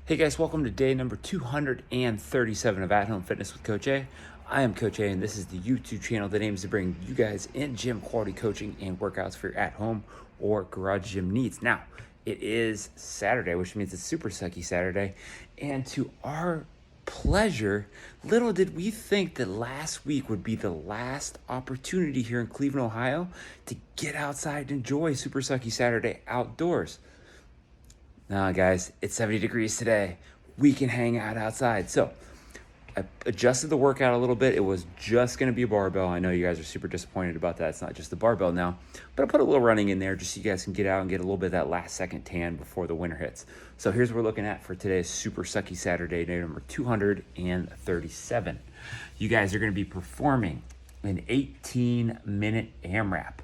Hey guys, welcome to day number 237 of At Home Fitness with Coach A. I am Coach A, and this is the YouTube channel that aims to bring you guys in gym quality coaching and workouts for your at home or garage gym needs. Now, it is Saturday, which means it's Super Sucky Saturday, and to our pleasure, little did we think that last week would be the last opportunity here in Cleveland, Ohio to get outside and enjoy Super Sucky Saturday outdoors. Nah, guys, it's 70 degrees today. We can hang out outside. So I adjusted the workout a little bit. It was just going to be a barbell. I know you guys are super disappointed about that. It's not just the barbell now, but I put a little running in there just so you guys can get out and get a little bit of that last second tan before the winter hits. So here's what we're looking at for today's Super Sucky Saturday, day number 237. You guys are going to be performing an 18-minute AMRAP.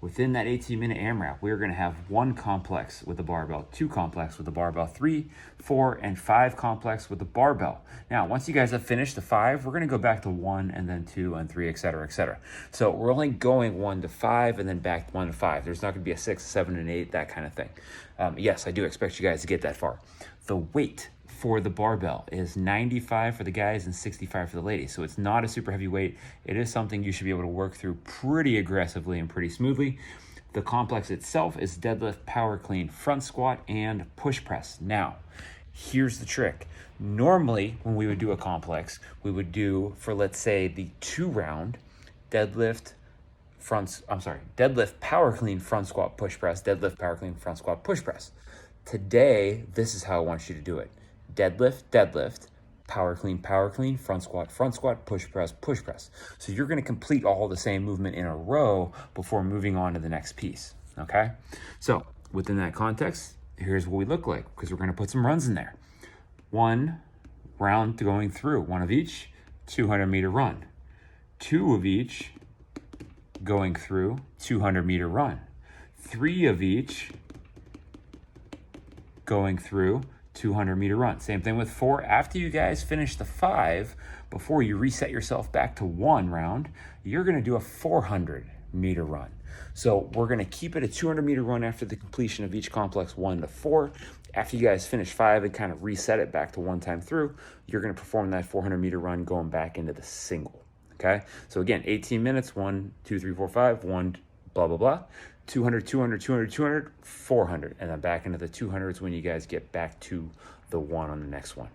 Within that 18-minute AMRAP, we're going to have 1 complex with the barbell, 2 complex with the barbell, 3, 4, and 5 complex with the barbell. Now, once you guys have finished the 5, we're going to go back to 1 and then 2 and 3, etc., etc. So we're only going 1 to 5 and then back to 1 to 5. There's not going to be a 6, 7, and 8, that kind of thing. Yes, I do expect you guys to get that far. The weight for the barbell is 95 for the guys and 65 for the ladies. So it's not a super heavy weight. It is something you should be able to work through pretty aggressively and pretty smoothly. The complex itself is deadlift, power clean, front squat, and push press. Now, here's the trick. Normally, when we would do a complex, we would do, for let's say the 2-round deadlift, deadlift, power clean, front squat, push press, deadlift, power clean, front squat, push press. Today, this is how I want you to do it. Deadlift, deadlift, power clean, front squat, push press, push press. So you're going to complete all the same movement in a row before moving on to the next piece, okay? So within that context, here's what we look like, because we're going to put some runs in there. 1 round going through, 1 of each, 200-meter run. 2 of each going through, 200-meter run. 3 of each going through, 200-meter run. Same thing with 4. After you guys finish the 5, before you reset yourself back to 1 round, you're going to do a 400-meter run. So we're going to keep it a 200-meter run after the completion of each complex 1 to 4. After you guys finish 5 and kind of reset it back to 1 time through, you're going to perform that 400-meter run going back into the single. Okay? So again, 18 minutes, 1, 2, 3, 4, 5, 1, blah, blah, blah. 200, 200, 200, 200, 400, and then back into the 200s when you guys get back to the 1 on the next one.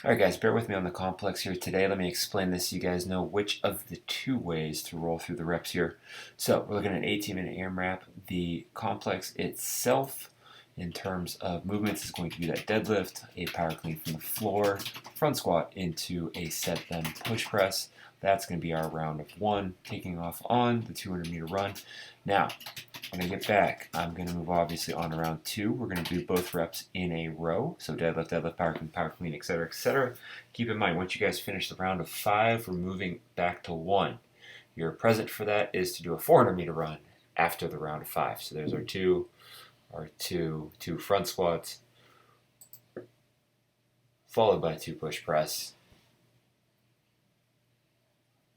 All right, guys, bear with me on the complex here today. Let me explain this so you guys know which of the 2 ways to roll through the reps here. So we're looking at an 18-minute AMRAP. The complex itself, in terms of movements, is going to be that deadlift, a power clean from the floor, front squat into a set then push press. That's going to be our round of 1, kicking off on the 200-meter run. Now, when I get back, I'm going to move obviously on to round 2. We're going to do both reps in a row. So deadlift, deadlift, power clean, etc., etc. Keep in mind, once you guys finish the round of 5, we're moving back to 1. Your present for that is to do a 400-meter run after the round of 5. So there's our two front squats, followed by 2 push press,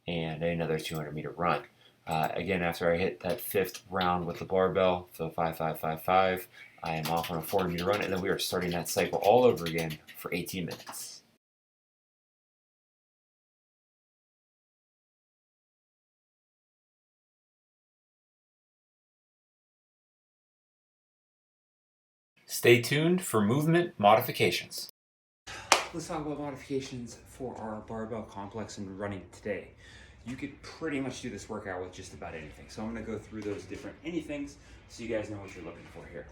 and another 200-meter run. Again, after I hit that 5th round with the barbell, so 5, 5, 5, 5, I am off on a 400-meter run, and then we are starting that cycle all over again for 18 minutes. Stay tuned for movement modifications. Let's talk about modifications for our barbell complex and running today. You could pretty much do this workout with just about anything. So I'm going to go through those different anythings so you guys know what you're looking for here.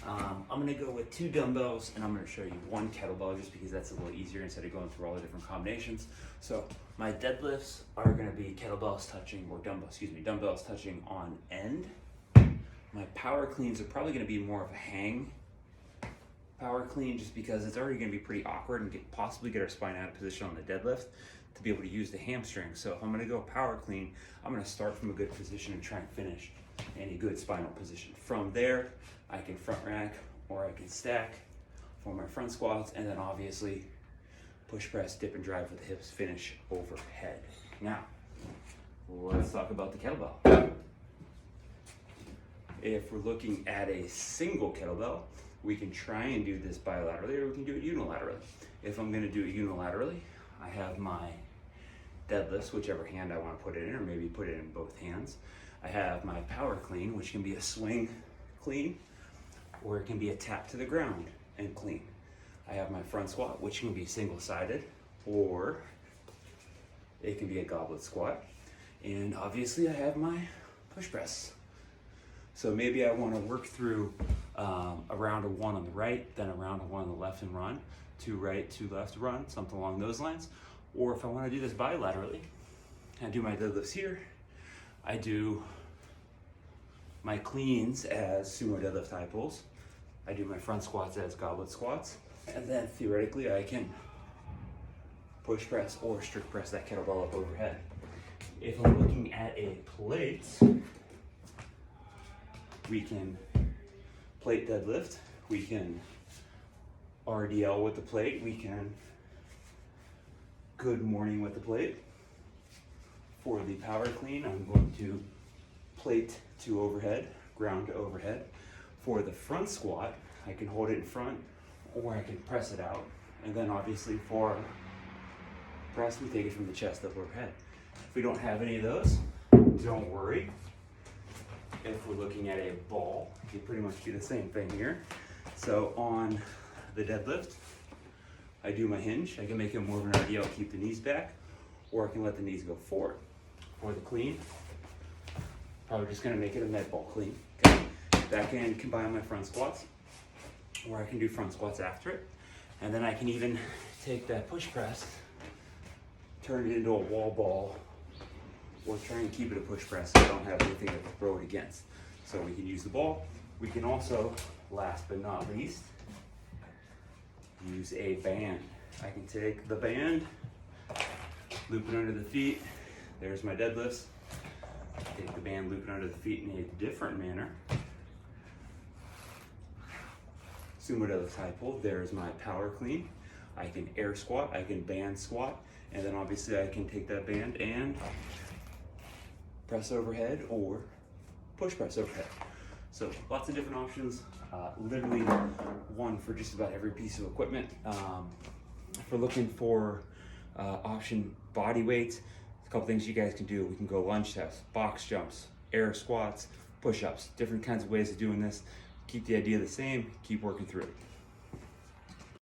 I'm going to go with 2 dumbbells, and I'm going to show you 1 kettlebell just because that's a little easier instead of going through all the different combinations. So my deadlifts are going to be dumbbells touching on end. My power cleans are probably going to be more of a hang power clean just because it's already going to be pretty awkward and possibly get our spine out of position on the deadlift to be able to use the hamstring. So if I'm going to go power clean, I'm going to start from a good position and try and finish in a good spinal position. From there, I can front rack or I can stack for my front squats, and then obviously push press, dip and drive with the hips, finish overhead. Now, let's talk about the kettlebell. If we're looking at a single kettlebell, we can try and do this bilaterally, or we can do it unilaterally. If I'm gonna do it unilaterally, I have my deadlifts, whichever hand I wanna put it in, or maybe put it in both hands. I have my power clean, which can be a swing clean, or it can be a tap to the ground and clean. I have my front squat, which can be single-sided, or it can be a goblet squat. And obviously I have my push press. So maybe I want to work through a round of one on the right, then a round of one on the left and run, 2 right, 2 left run, something along those lines. Or if I want to do this bilaterally, I do my deadlifts here, I do my cleans as sumo deadlift high pulls, I do my front squats as goblet squats, and then theoretically I can push press or strict press that kettlebell up overhead. If I'm looking at a plate, we can plate deadlift, we can RDL with the plate, we can good morning with the plate. For the power clean, I'm going to plate to overhead, ground to overhead. For the front squat, I can hold it in front or I can press it out. And then obviously for press, we take it from the chest up overhead. If we don't have any of those, don't worry. If we're looking at a ball, you pretty much do the same thing here. So on the deadlift, I do my hinge. I can make it more of an RDL, keep the knees back, or I can let the knees go forward. For the clean, probably just gonna make it a med ball clean. Okay. That can combine my front squats, or I can do front squats after it. And then I can even take that push press, turn it into a wall ball, or try and keep it a push press so I don't have anything to throw it against. So we can use the ball. We can also, last but not least, use a band. I can take the band, loop it under the feet. There's my deadlifts. Take the band, loop it under the feet in a different manner. Sumo deadlift high pull. There's my power clean. I can air squat, I can band squat, and then obviously I can take that band and press overhead or push press overhead. So lots of different options, literally one for just about every piece of equipment. If we're looking for option body weights, a couple things you guys can do. We can go lunge tests, box jumps, air squats, push-ups, different kinds of ways of doing this. Keep the idea the same, keep working through it.